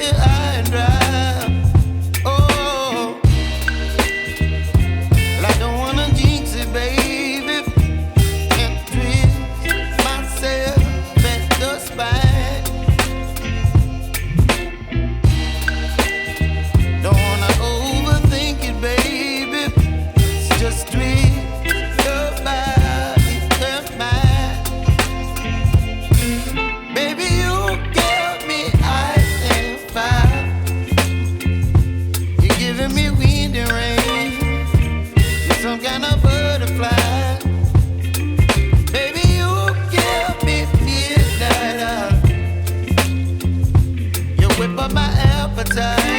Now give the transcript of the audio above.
high and dry. Oh, well, I don't wanna jinx it, baby, and twist myself at the spine. Don't wanna overthink it, baby. It's just twist your body and mine. Baby, you give me ice and fire. You're giving me wind and rain. You're some kind of butterfly. Baby, you give me midnight. You whip up my appetite.